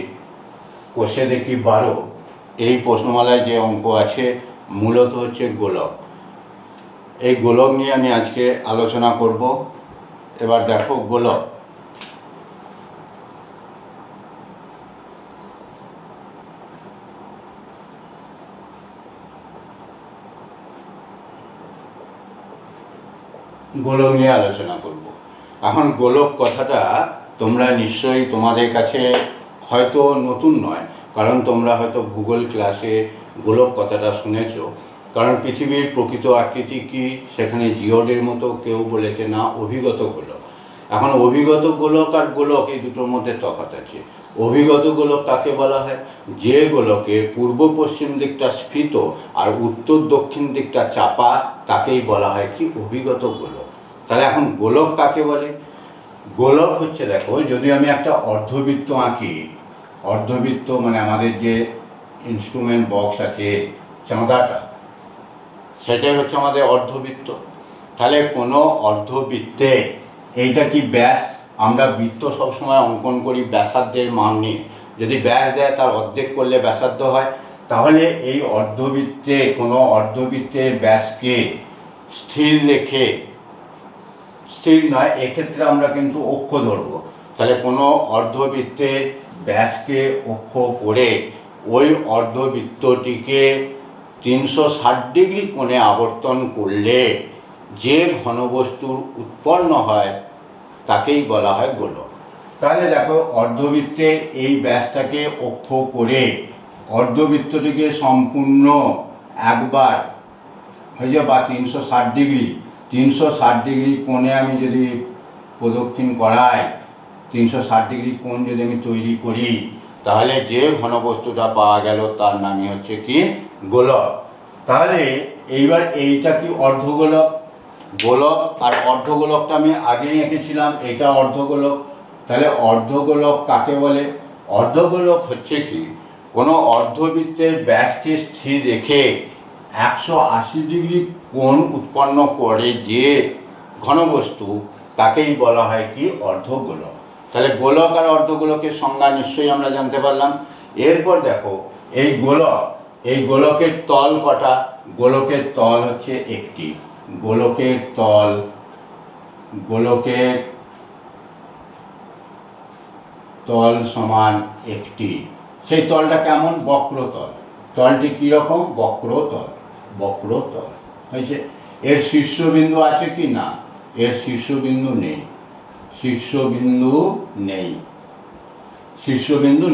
কোষে দেখি 12, এই প্রশ্নমালায় যে অঙ্ক আছে মূলত হচ্ছে গোলক। এই গোলক নিয়ে আমি আজকে আলোচনা করব। এবার দেখো গোলক, গোলক নিয়ে আলোচনা করব। এখন গোলক কথাটা তোমরা নিশ্চয়ই, তোমাদের কাছে হয়তো নতুন নয়, কারণ তোমরা হয়তো ভূগোল ক্লাসে গোলক কথাটা শুনেছ। কারণ পৃথিবীর প্রকৃত আকৃতি কী, সেখানে জিওডের মতো কেউ বলেছে না অভিগত গোলক। এখন অভিগত গোলক আর গোলক এই দুটোর মধ্যে তফাৎ আছে। অভিগত গোলক কাকে বলা হয়? যে গোলকের পূর্ব পশ্চিম দিকটা স্ফীত আর উত্তর দক্ষিণ দিকটা চাপা, তাকেই বলা হয় কি অভিগত গোলক। তাহলে এখন গোলক কাকে বলে? গোলক হচ্ছে, দেখো যদি আমি একটা অর্ধবৃত্ত আঁকি, অর্ধবৃত্ত মানে আমাদের যে ইনস্ট্রুমেন্ট বক্স আছে চাঁদাটা, সেটাই হচ্ছে আমাদের অর্ধবৃত্ত। তাহলে কোনো অর্ধবৃত্তে এইটা কি ব্যাস? আমরা বৃত্ত সবসময় অঙ্কন করি ব্যাসার্ধের মান নিয়ে। যদি ব্যাস দেয় তার অর্ধেক করলে ব্যাসার্ধ হয়। তাহলে এই অর্ধবৃত্তে, কোনো অর্ধবৃত্তের ব্যাসকে স্থির রেখে, স্থির নয়, এক্ষেত্রে আমরা কিন্তু অক্ষ ধরব। তাহলে কোনো অর্ধবৃত্তের ব্যাসকে অক্ষ করে ওই অর্ধবৃত্তটিকে 360 ডিগ্রি কোণে আবর্তন করলে যে ঘনবস্তুর উৎপন্ন হয় তাকেই বলা হয় গোলক। তাহলে দেখো, অর্ধবৃত্তের এই ব্যাসটাকে অক্ষ করে অর্ধবৃত্তটিকে সম্পূর্ণ একবার হয়ে যায় বা 360 ডিগ্রি কোণে আমি যদি প্রদক্ষিণ করাই, 360 ডিগ্রি কোণ যদি আমি তৈরি করি, তাহলে যে ঘনবস্তুটা পাওয়া গেল তার নামই হচ্ছে কি গোলক। তাহলে এইবার এইটা কি অর্ধগোলক। গোলক আর অর্ধগোলকটা আমি আগেই এঁকেছিলাম, এটা অর্ধগোলক। তাহলে অর্ধগোলক কাকে বলে? অর্ধগোলক হচ্ছে কি, কোনো অর্ধবৃত্তের ব্যাসকে স্থির রেখে 180 ডিগ্রি কোণ উৎপন্ন করে যে ঘনবস্তু তাকেই বলা হয় কি অর্ধগোলক। তাহলে গোলক আর অর্ধগোলকের সংজ্ঞা নিশ্চয়ই আমরা জানতে পারলাম। এরপর দেখো, এই গোলকের তল কটা? গোলকের তল হচ্ছে একটি। গোলকের তল সমান একটি। সেই তলটা কেমন? বক্রতল। তলটি কীরকম? বক্রতল হয়েছে। এর শীর্ষবিন্দু আছে কি? না, এর শীর্ষবিন্দু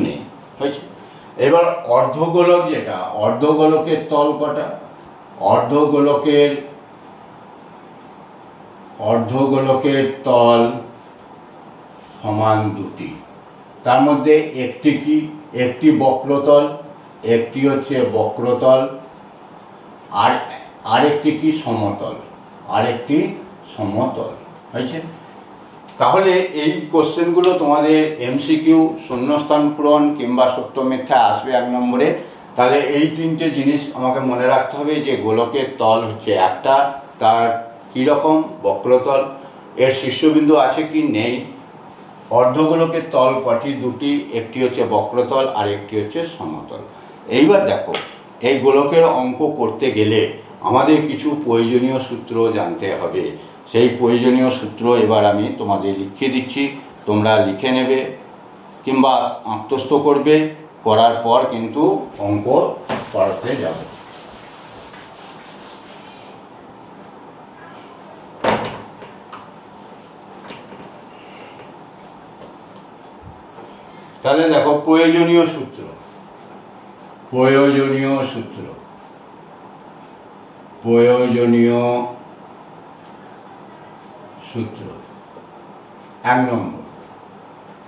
নেই হয়েছে। এবার অর্ধগোলক যেটা, অর্ধগোলকের তল কটা? অর্ধগোলকের তল সমান দুটি। তার মধ্যে একটি কি? একটি বক্রতল, একটি হচ্ছে বক্রতল, আর আরেকটি কি? সমতল হয়েছে। তাহলে এই কোশ্চেনগুলো তোমাদের এমসিকিউ, শূন্যস্থান পূরণ কিংবা সত্য মিথ্যা আসবে 1 নম্বরে। তাহলে এই 3টে জিনিস আমাকে মনে রাখতে হবে যে গোলকের তল হচ্ছে একটা, তার কীরকম? বক্রতল, এর শীর্ষবিন্দু আছে কি? নেই। অর্ধগোলকের তল কটি? দুটি, একটি হচ্ছে বক্রতল আর একটি হচ্ছে সমতল। এইবার দেখো, এই গোলকের অঙ্ক করতে গেলে আমাদের কিছু প্রয়োজনীয় সূত্র জানতে হবে। সেই প্রয়োজনীয় সূত্র এবার আমি তোমাদের লিখে দিচ্ছি, তোমরা লিখে নেবে কিংবা আত্মস্থ করবে। করার পর কিন্তু অঙ্ক করাতে যাবে। তাহলে দেখো, প্রয়োজনীয় সূত্র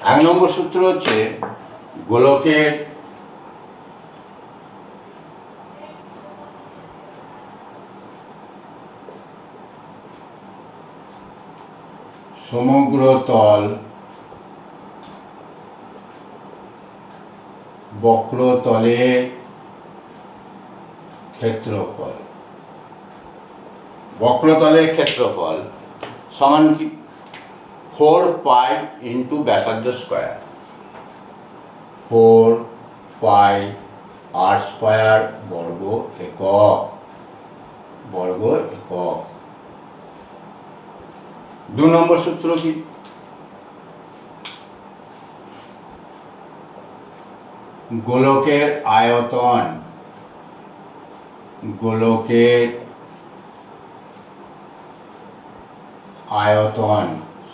1 নম্বর সূত্র হচ্ছে গোলকের সমগ্র তল বক্রতলের ক্ষেত্রফল সমান কি? 4 পাই ইন্টু ব্যাসার্ধ স্কোয়ার। 4 পাই আর স্কোয়ার বর্গ একক। 2 নম্বর সূত্র কি? গোলকের আয়তন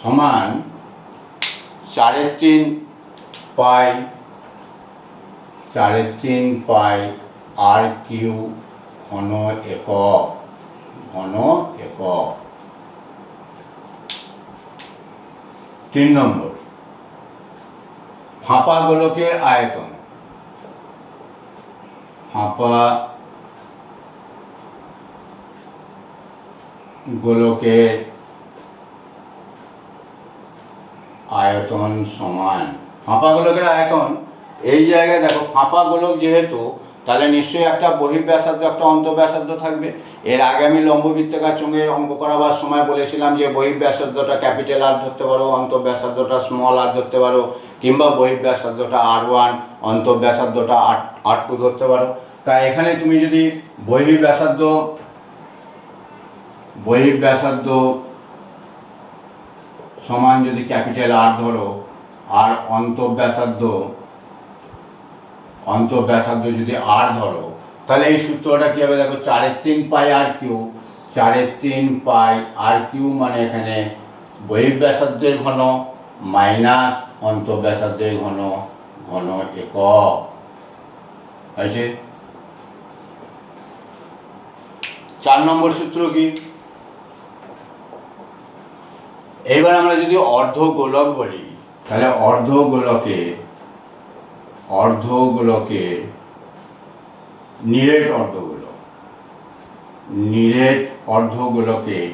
সমান 3.5 পাই আর কিউ ঘন একক। 3 নম্বর, ফাঁপা গোলকের আয়তন। ফাঁপা গোলকের আয়তন সমান, ফাঁপা গোলকের আয়তন এই জায়গায় দেখো, ফাঁপা গোলক যেহেতু, তাহলে নিশ্চয়ই একটা বহিঃব্যাসার্ধ একটা অন্তঃব্যাসার্ধ থাকবে। এর আগে আমি লম্ববৃত্তাকার চোঙের অঙ্ক করাবার সময় বলেছিলাম যে বহিঃব্যাসার্ধটা ক্যাপিটাল আর ধরতে পারো, অন্তঃব্যাসার্ধটা স্মল আর ধরতে পারো, কিংবা বহিঃব্যাসার্ধটা R1, অন্তঃব্যাসার্ধটা R2 ধরতে পারো। তাই এখানে তুমি যদি বহিঃব্যাসার্ধ সমান যদি ক্যাপিটাল আর ধরো, আর অন্তঃব্যাসার্ধ অন্তঃব্যাসার্ধ যদি আর ধরো, তাহলে এই সূত্রটা কী হবে দেখো, 4/3 পাই আর কিউ, 4/3 পাই আর কিউ মানে এখানে বহিঃব্যাসার্ধের ঘন মাইনাস অন্তঃব্যাসার্ধের ঘন, ঘন একক আছে। 4 নম্বর সূত্র কি, এইবার আমরা যদি অর্ধগোলক বলি, তাহলে অর্ধগোলকের নিরেট অর্ধগোলকের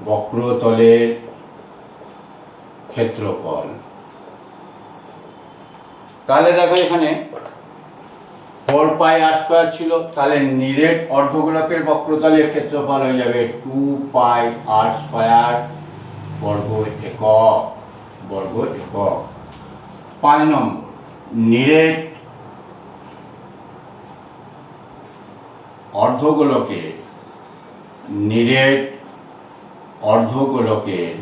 বক্রতলের ক্ষেত্রফল, তাহলে দেখো এখানে 4 পাই আর স্কয়ার ছিল, তাহলে নিরেট অর্ধগোলকের বক্রতলের ক্ষেত্রফল হয়ে যাবে 2 পাই আর স্কয়ার বর্গ একক। 5 নম্বর, নিরেট অর্ধগোলকের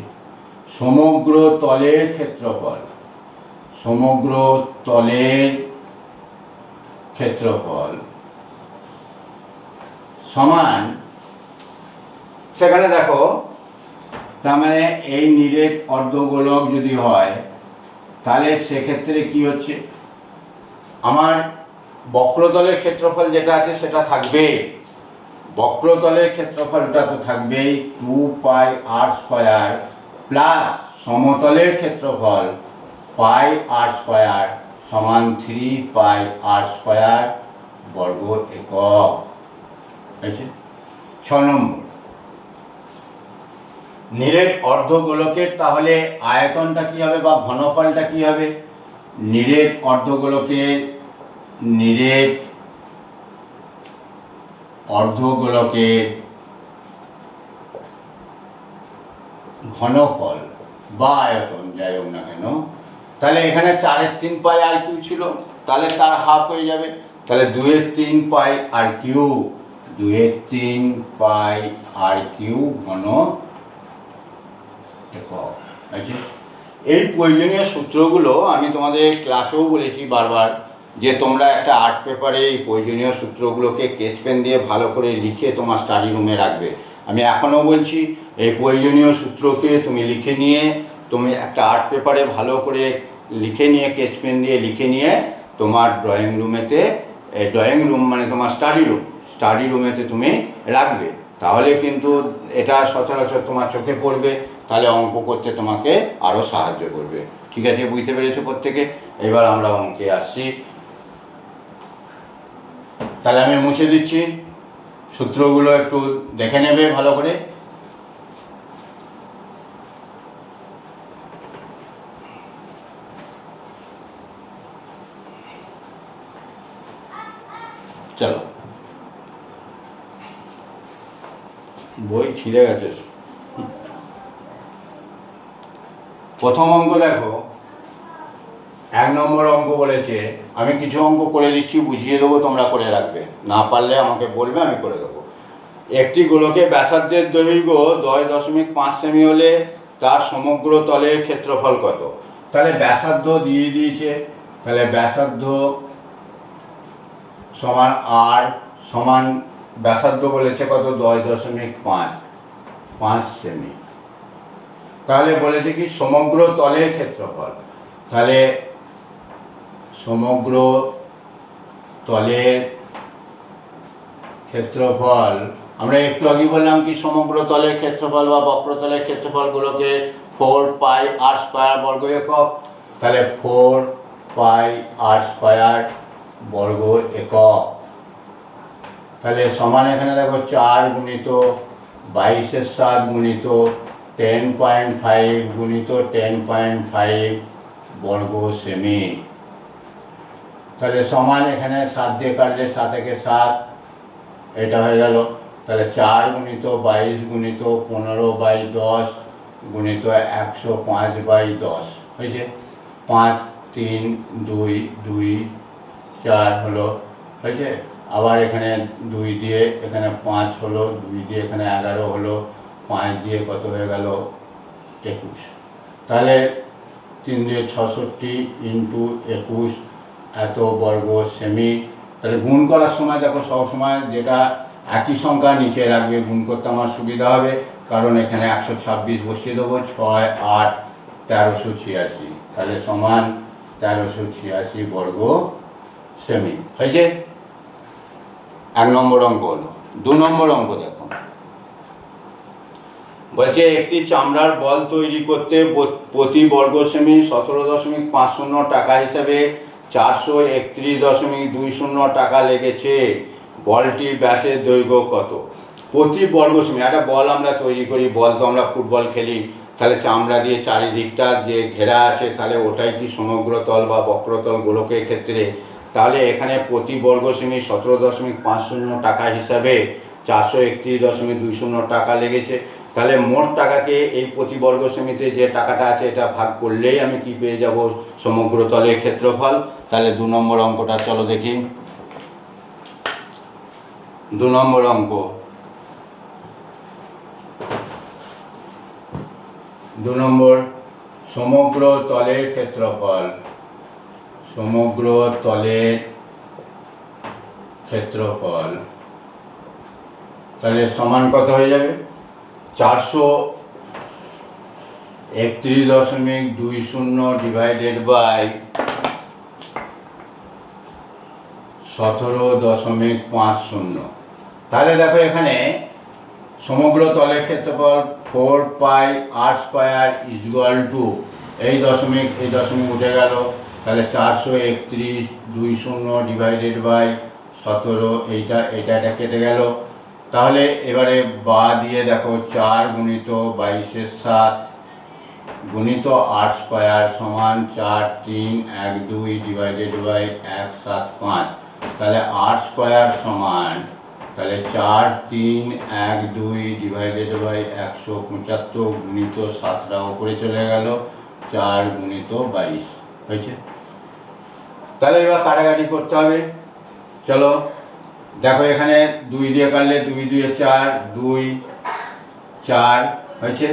সমগ্র তলের ক্ষেত্রফল সমান, সেখানে দেখো তার মানে এই নিরেট অর্ধগোলক যদি হয় তাহলে সেক্ষেত্রে কি হচ্ছে, আমার বক্রতলের ক্ষেত্রফল যেটা আছে সেটা থাকবে, বক্রতলের ক্ষেত্রফলটা তো থাকবেই 2 পাই আর স্কয়ার প্লাস সমতলের ক্ষেত্রফল পাই আর স্কয়ার সমান 3 পাই আর স্কয়ার বর্গ একক আছে। 6 নম্বর, নিরেট অর্ধগোলকের তাহলে আয়তনটা কি হবে বা ঘনফলটা কি হবে, নিরেট অর্ধগোলকের ঘনফল বা আয়তন যাই হোক না কেন, তাহলে এখানে 4/3 পাই আর কিউ ছিল, তাহলে তার হাফ হয়ে যাবে, তাহলে 2/3 পাই আর কিউ, 2/3 পাই আর কিউ ঘন একক আছে। এই প্রয়োজনীয় সূত্রগুলো আমি তোমাদের ক্লাসেও বলেছি বারবার, যে তোমরা একটা আর্ট পেপারে এই প্রয়োজনীয় সূত্রগুলোকে স্কেচ পেন দিয়ে ভালো করে লিখে তোমার স্টাডি রুমে রাখবে। আমি এখনও বলছি, এই প্রয়োজনীয় সূত্রকে তুমি লিখে নিয়ে তুমি একটা আর্ট পেপারে ভালো করে লিখে নিয়ে স্কেচ পেন দিয়ে লিখে নিয়ে তোমার ড্রয়িং রুম মানে তোমার স্টাডি রুমেতে তুমি রাখবে, তাহলে কিন্তু এটা সচরাচর তোমার চোখে পড়বে, তাহলে অঙ্ক করতে তোমাকে আরও সাহায্য করবে। ঠিক আছে, বুঝতে পেরেছো প্রত্যেকে? এবার আমরা অঙ্কে আসছি, তাহলে আমি মুছে দিচ্ছি, সূত্রগুলো একটু দেখে নেবে ভালো করে। চলো, বই ছিঁড়ে গেছে। প্রথম অঙ্ক দেখো, 1 নম্বর অঙ্ক বলেছে, আমি কিছু অঙ্ক করে দিচ্ছি, বুঝিয়ে দেবো, তোমরা করে রাখবে, না পারলে আমাকে বলবে, আমি করে দেবো। একটি গোলকের ব্যাসার্ধের দৈর্ঘ্য 10.5 সেমি হলে তার সমগ্র তলের ক্ষেত্রফল কত? তাহলে ব্যাসার্ধ দিয়ে দিয়েছে, তাহলে ব্যাসার্ধ সমান আর সমান ব্যাসার্ধ বলেছে কত, 10.5 সেমি। তাহলে বলেছে কি সমগ্র তলের ক্ষেত্রফল, তাহলে সমগ্র তলের ক্ষেত্রফল আমরা একটু আগে বললাম কি, সমগ্র তলের ক্ষেত্রফল বা বক্রতলের ক্ষেত্রফলগুলোকে 4 পাই আর স্কয়ার বর্গ একক, তাহলে 4 পাই আর স্কয়ার বর্গ একক, তাহলে সমান এখানে দেখো 4 গুণিত 22/7 গুণিত 10.5 গুণিত 10.5 বর্গ সেমি, তাহলে সমান এখানে 7 দিয়ে কাটলে 7 একে 7, এটা হয়ে গেল, তাহলে 4 গুণিত 22 গুণিত 15/10 গুণিত 105/10 হয়েছে, 5 3 2 2 4 হলো, হয়েছে। আবার এখানে 2 দিয়ে এখানে 5 হলো, 2 দিয়ে এখানে 11 হলো, 5 দিয়ে কত হয়ে গেল 21। তাহলে 3×66 ইন্টু 21 এত বর্গ সেমি। তাহলে গুণ করার সময় দেখো সবসময় যেটা একই সংখ্যা নিচে রাখবে, গুণ করতে আমার সুবিধা হবে, কারণ এখানে 126 বসিয়ে দেবো। 6, 8, 1386, তাহলে সমান 1386 বর্গ সেমি হয়েছে। 1 নম্বর অঙ্ক হলো। 2 নম্বর অঙ্ক দেখো, বলছে একটি চামড়ার বল তৈরি করতে প্রতি বর্গ সেমি 17.50 টাকা হিসাবে 431.20 টাকা লেগেছে। বলটির ব্যাসের দৈর্ঘ্য কত? প্রতি বর্গ সেমি একটা বল আমরা তৈরি করি, বল তো আমরা ফুটবল খেলি, তাহলে চামড়া দিয়ে চারিদিকটা যে ঘেরা আছে তাহলে ওটাই কি সমগ্র তল বা বক্রতল গোলকের ক্ষেত্রে? তাহলে এখানে প্রতি বর্গ সেমি 17.50 টাকা হিসাবে 431.20 টাকা লেগেছে। তাহলে মোট টাকাকে এই প্রতি বর্গ সেমিতে যে টাকাটা আছে এটা ভাগ করলেই আমি কি পেয়ে যাব? সমগ্র তলের ক্ষেত্রফল। তাহলে 2 নম্বর অঙ্কটা চলো দেখি। 2 নম্বর অঙ্ক, 2 নম্বর, সমগ্র তলের ক্ষেত্রফল। সমগ্র তলের ক্ষেত্রফল তাহলে সমান কত হয়ে যাবে? 431.20 ডিভাইডেড বাই 17.50। তাহলে দেখো এখানে সমগ্র তলের ক্ষেত্রফল 4πr² ইকুয়াল টু এই দশমিক উঠে গেল, তাহলে 431.20 ডিভাইডেড বাই 17, এটা কেটে গেল। তাহলে এবারে বা দিয়ে দেখো 4 গুণিত 22 এর 7 গুণিত r² সমান 4312 ডিভাইডেড বাই 175। তাহলে r² সমান, তাহলে 4312 ডিভাইডেড বাই 175 গুণিত 7টা উপরে চলে গেল, 4 গুণিত 22 হয়েছে। তাহলে এবার কাটাকাটি করতে হবে। চলো দেখো এখানে 2 দিয়ে কাটলে 2 2 4, 2 4 হয়েছে,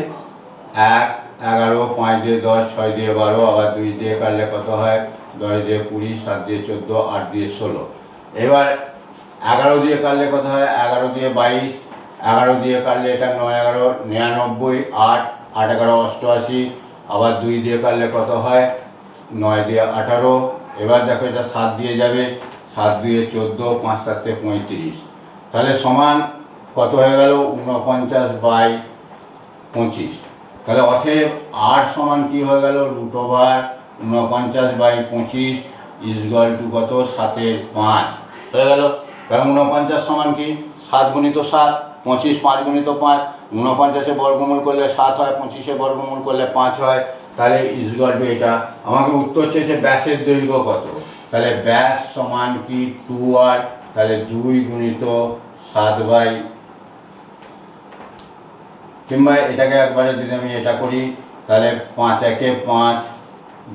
1 11, 5 দিয়ে 10, 6 দিয়ে 12, আবার 2 দিয়ে কাটলে কত হয়? 10 দিয়ে 20, 7 দিয়ে 14, 8 দিয়ে 16। এবার 11 দিয়ে কাটলে কত হয়? 11 দিয়ে 22, 11 দিয়ে কাটলে এটা 9 11 99, 8 8 11 88, আবার 2 দিয়ে কাটলে কত হয়? 9 দিয়ে 18। এবার দেখো এটা 7 দিয়ে যাবে, 7 দিয়ে 14, 5 7 35। তাহলে সমান কত হয়ে গেল? 49/25। তাহলে অতএব r সমান কি হয়ে গেল? √49/25 ইকুয়াল টু কত? 7/5 হয়ে গেল। তাহলে 49 সমান কি? 7 গুণিত 7, 25, 5 গুণিত 5, 49-এ বর্গমূল করলে 7 হয়, 25-এ বর্গমূল করলে 5 হয়। তাহলে ইকুয়াল টু এটা আমাকে উত্তর চেয়েছে ব্যাসের দৈর্ঘ্য কত। তাহলে ব্যাস সমান কি? 2r। তাহলে 2 গুণিত 7/, কিংবা এটাকে একবারে যদি আমি এটা করি তাহলে 5 একে 5,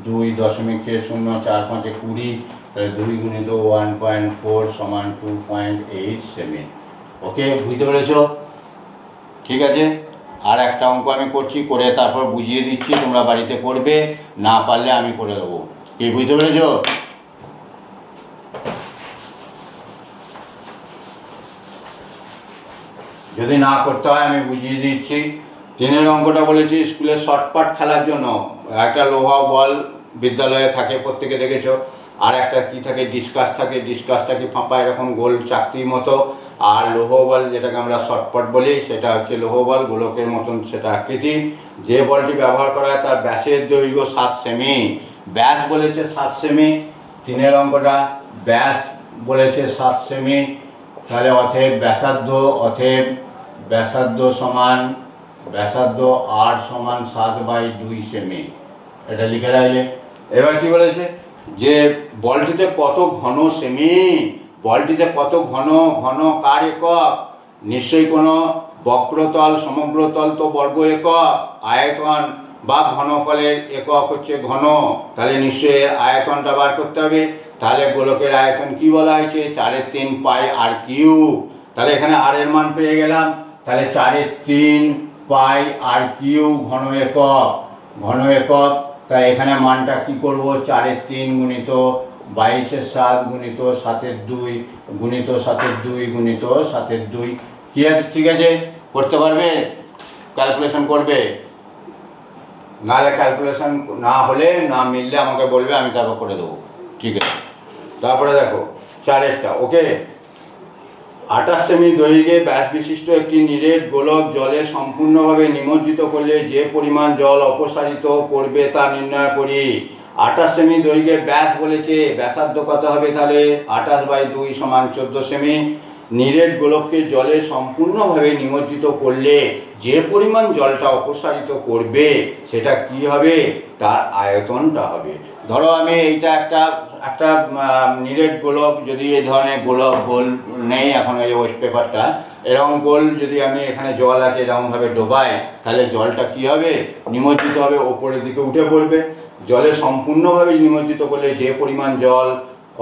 2.0, 4 5 20, তাহলে 2 গুণিত 1.4 সমান 2.87। ওকে, বুঝতে পেরেছো? ঠিক আছে, আর একটা অঙ্ক আমি করছি, করে তারপর বুঝিয়ে দিচ্ছি, তোমরা বাড়িতে করবে, না পারলে আমি করে দেবো। কি বুঝতে পেরেছো? যদি না করতে হয় আমি বুঝিয়ে দিচ্ছি। 3 অঙ্কটা বলেছি স্কুলে শর্টপাট খেলার জন্য। একটা লোহা বল বিদ্যালয়ে থাকে, প্রত্যেকে দেখেছো। আর একটা কি থাকে? ডিসকাস থাকে। ডিসকাসটা কি ফাঁপা এরকম গোল চাকতির মতো, আর লোহ বল যেটাকে আমরা শর্টপাট বলি সেটা হচ্ছে লোহ বল, গোলকের মতন সেটা আকৃতি। যে বলটি ব্যবহার করা হয় তার ব্যাসের দৈর্ঘ্য 7 সেমি। ব্যাস বলেছে 7 সেমি। 3 অঙ্কটা ব্যাস বলেছে 7 সেমি। তাহলে অতএব ব্যাসার্ধ সমান, ব্যাসার্ধ r সমান 7/2 সেমি। এটা লিখে রাখলে। এবার কি বলেছে? যে বলটিতে কত ঘন সেমি, বলটিতে কত ঘন, ঘন কার একক? নিশ্চয়ই কোনো বক্রতল, সমগ্রতল তো বর্গ একক। আয়তন বা ঘনফলের একক হচ্ছে ঘন, তাহলে নিশ্চয়ই এর আয়তনটা বার করতে হবে। তাহলে গোলকের আয়তন কি বলা হয়েছে? 4/3 πr3। তাহলে এখানে r এর মান পেয়ে গেলাম। তাহলে 4/3 πr3 ঘন একক, ঘন একক। তাই এখানে মানটা কি করব, 4-এর 3 গুণিত 22-এর 7 গুণিত 7-এর 2 গুণিত 7-এর 2 গুণিত 7-এর 2। কি আছে? ঠিক আছে, করতে পারবে? ক্যালকুলেশন করবে? নাহলে ক্যালকুলেশন না হলে, না মিললে আমাকে বলবে, আমি তারপর করে দেবো। ঠিক আছে, তারপরে দেখো 4-এরটা। ওকে, 28 সেমি দৈর্ঘ্যে ব্যাস বিশিষ্ট একটি নিরেট গোলক জলে সম্পূর্ণভাবে নিমজ্জিত করলে যে পরিমাণ জল অপসারিত করবে তা নির্ণয় করি। 28 সেমি দৈর্ঘ্যে ব্যাস বলেছে, ব্যাসার্ধ কত হবে তাহলে? 28/2 = 14 সেমি। নিরেট গোলককে জলে সম্পূর্ণভাবে নিমজ্জিত করলে যে পরিমাণ জলটা অপসারিত করবে সেটা কি হবে? তার আয়তনটা হবে। ধরো আমি এইটা একটা নিরেট গোলক, যদি এই ধরনের গোলক গোল নেই এখন এই ওয়েস্ট পেপারটা, এরকম গোল যদি আমি এখানে জল আছে এরকমভাবে ডোবাই, তাহলে জলটা কি হবে? নিমজ্জিত হবে, ওপরের দিকে উঠে পড়বে। জলে সম্পূর্ণভাবে নিমজ্জিত করলে যে পরিমাণ জল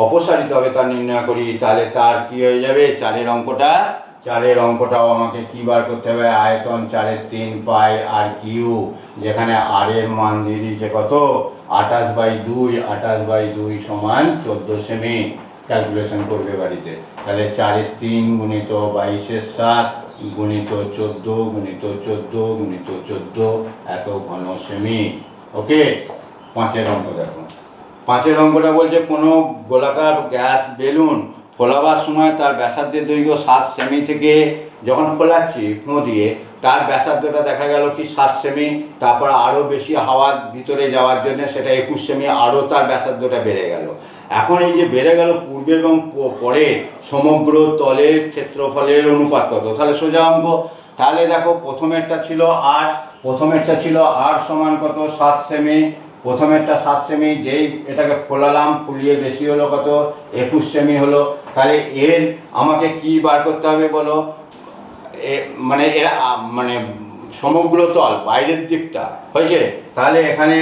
অপসারিত হবে তা নির্ণয় করি। তাহলে তার কি হয়ে যাবে? 4-এর অঙ্কটাও আমাকে কি বার করতে হবে? আয়তন 4-এর 3 পাই আর কিউ, যেখানে আর এর মান দিয়ে দিয়েছে কত? 28/2 = 14 সেমি। ক্যালকুলেশন করবে বাড়িতে। তাহলে 4-এর 3 গুণিত 22-এর 7 গুণিত 14 গুণিত 14 গুণিত 14 এত ঘন সেমি। ওকে, 5-এর অঙ্ক দেখো। 5-এর অঙ্কটা বলছে কোনো গোলাকার গ্যাস বেলুন ফোলাবার সময় তার ব্যাসার্ধের দৈর্ঘ্য 7 সেমি থেকে, যখন ফোলাচ্ছি ফোঁ দিয়ে, তার ব্যাসার্ধটা দেখা গেল কি 7 সেমি, তারপর আরও বেশি হাওয়ার ভিতরে যাওয়ার জন্য সেটা 21 সেমি, আরও তার ব্যাসার্ধটা বেড়ে গেল। এখন এই যে বেড়ে গেল, পূর্বের এবং পরে সমগ্র তলের ক্ষেত্রফলের অনুপাত কত? তাহলে সোজা অঙ্ক। তাহলে দেখো প্রথমেরটা ছিল আর সমান কত? 7 সেমি। প্রথমেরটা 7 সেমি, যেই এটাকে ফোলালাম, ফুলিয়ে বেশি হলো কত? 21 সেমি হলো। তাহলে এর আমাকে কি বার করতে হবে বলো? মানে এর মানে সমগ্র তল বাইরের দিকটা হয়েছে। তাহলে এখানে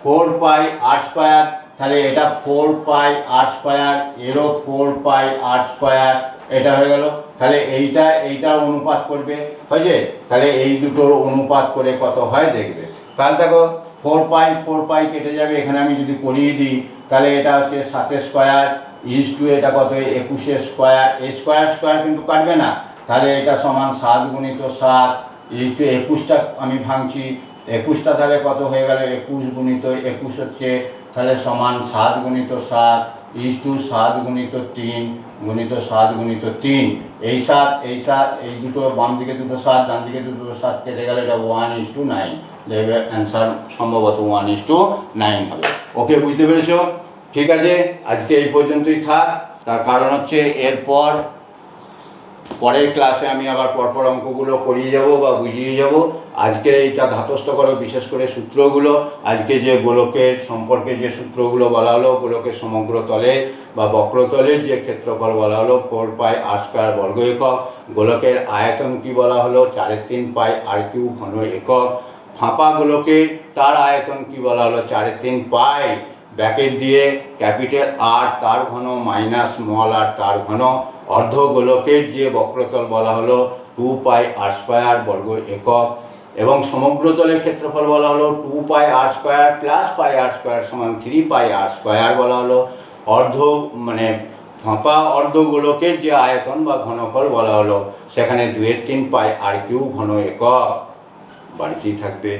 4 পাই r স্কয়ার, তাহলে এটা 4 পাই r স্কয়ার, এরও 4 পাই r স্কয়ার, এটা হয়ে গেল। তাহলে এইটা অনুপাত করবে, হয়েছে। তাহলে এই দুটোর অনুপাত করে কত হয় দেখবে। তাহলে দেখো 4 পাই কেটে যাবে, এখানে আমি যদি করিয়ে দিই তাহলে এটা হচ্ছে 7 স্কয়ার ইজ টু এটা কত? 21 স্কয়ার। এই স্কয়ার কিন্তু কাটবে না, তাহলে এটা সমান 7 গুণিত 7 ইজ টু 21টা আমি ভাঙছি, 21টা তাহলে কত হয়ে গেল? 21 গুণিত 21 হচ্ছে, তাহলে সমান 7 গুণিত 7 ইজ টু 7 গুণিত 3 গুণিত 7 গুণিত 3। এই 7 এই দুটো, বাম দিকে দুটো 7 ডান দিকে দুটো 7 কেটে গেলে এটা 1:9 দেখবে। অ্যান্সার সম্ভবত 1:9 হবে। ওকে, বুঝতে পেরেছো? ঠিক আছে, আজকে এই পর্যন্তই থাক। তার কারণ হচ্ছে পরের ক্লাসে আমি আবার পরপর অঙ্কগুলো করিয়ে যাব বা বুঝিয়ে যাব। আজকে এইটা ধাতস্থ করো, বিশেষ করে সূত্রগুলো। আজকে যে গোলকের সম্পর্কে যে সূত্রগুলো বলা হলো, গোলকের সমগ্র তলে বা বক্রতলের যে ক্ষেত্রফল বলা হলো 4 পাই r স্কয়ার বর্গ একক, গোলকের আয়তন কি বলা হলো? 4-এর 3 পাই r³ ঘন একক, ফাঁপা গোলকের তার আয়তন কি বলা হলো? 4-এর 3 পাই ব্যাকেট দিয়ে ক্যাপিটাল আর তার ঘন মাইনাস স্মল আর তার ঘন, অর্ধ গোলকের যে বক্রতল বলা হলো 2 পাই r স্কয়ার বর্গ একক, এবং সমগ্র তলের ক্ষেত্রফল বলা হলো 2 পাই r স্কয়ার প্লাস পাই r স্কয়ার সমান 3 পাই r স্কয়ার বলা হলো। ফাঁপা অর্ধ গোলকের যে আয়তন বা ঘনফল বলা হলো, সেখানে 2-এর 3 পাই r³ ঘন একক। বাড়িতেই থাকবে,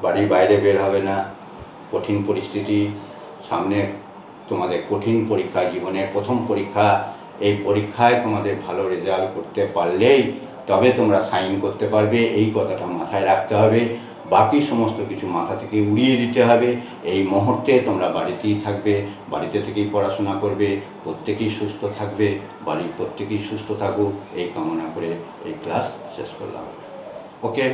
বাড়ির বাইরে বের হবে না। কঠিন পরিস্থিতি সামনে, তোমাদের কঠিন পরীক্ষা, জীবনের প্রথম পরীক্ষা। এই পরীক্ষায় তোমাদের ভালো রেজাল্ট করতে পারলেই তবে তোমরা সাইন করতে পারবে, এই কথাটা মাথায় রাখতে হবে। বাকি সমস্ত কিছু মাথা থেকে উড়িয়ে দিতে হবে। এই মুহূর্তে তোমরা বাড়িতেই থাকবে, বাড়িতে থেকেই পড়াশোনা করবে, প্রত্যেকেই সুস্থ থাকবে, বাড়ির প্রত্যেকেই সুস্থ থাকুক, এই কামনা করে এই ক্লাস শেষ করলাম। ওকে।